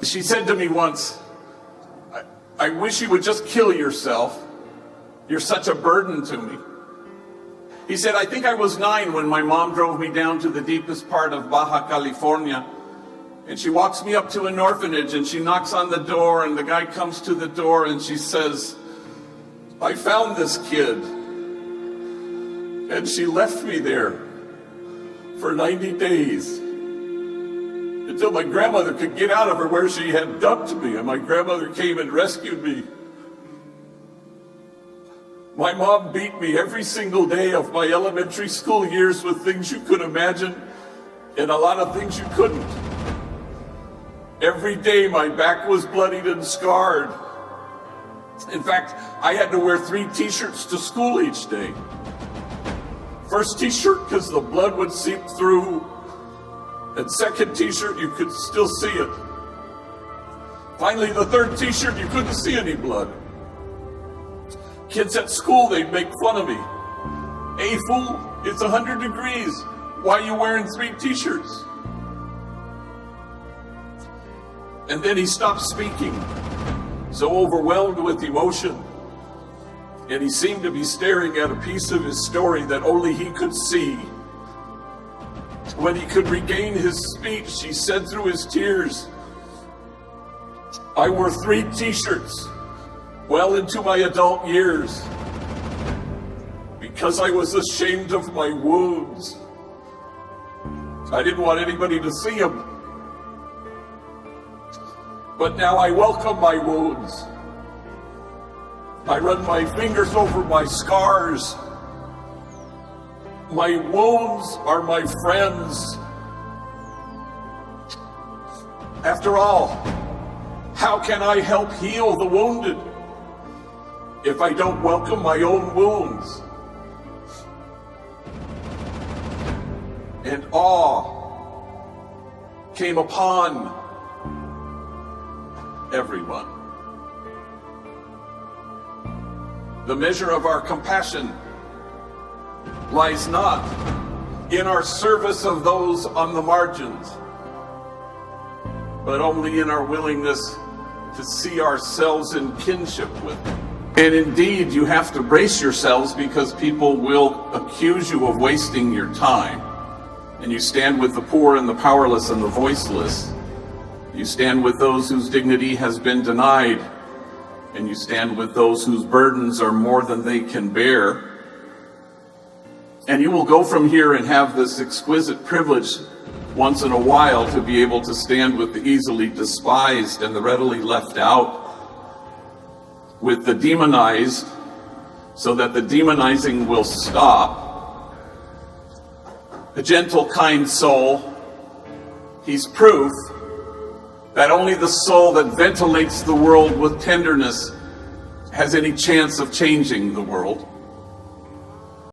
She said to me once, I wish you would just kill yourself. You're such a burden to me. He said, I think I was 9 when my mom drove me down to the deepest part of Baja California. And she walks me up to an orphanage and she knocks on the door, and the guy comes to the door and she says, I found this kid. And she left me there for 90 days until my grandmother could get out of her where she had dumped me, and my grandmother came and rescued me. My mom beat me every single day of my elementary school years with things you could imagine and a lot of things you couldn't. Every day my back was bloodied and scarred. In fact, I had to wear 3 t-shirts to school each day. First t-shirt because the blood would seep through, and second t-shirt you could still see it. Finally, the third t-shirt you couldn't see any blood. Kids at school, they'd make fun of me. Hey fool, it's 100 degrees. Why are you wearing 3 t-shirts? And then he stopped speaking, so overwhelmed with emotion. And he seemed to be staring at a piece of his story that only he could see. When he could regain his speech, he said through his tears, I wore 3 t-shirts well into my adult years because I was ashamed of my wounds. I didn't want anybody to see them. But now I welcome my wounds. I run my fingers over my scars. My wounds are my friends. After all, how can I help heal the wounded if I don't welcome my own wounds? And awe came upon everyone. The measure of our compassion lies not in our service of those on the margins, but only in our willingness to see ourselves in kinship with them. And indeed, you have to brace yourselves because people will accuse you of wasting your time. And you stand with the poor and the powerless and the voiceless. You stand with those whose dignity has been denied. And you stand with those whose burdens are more than they can bear. And you will go from here and have this exquisite privilege once in a while to be able to stand with the easily despised and the readily left out, with the demonized, so that the demonizing will stop. A gentle, kind soul, he's proof that only the soul that ventilates the world with tenderness has any chance of changing the world.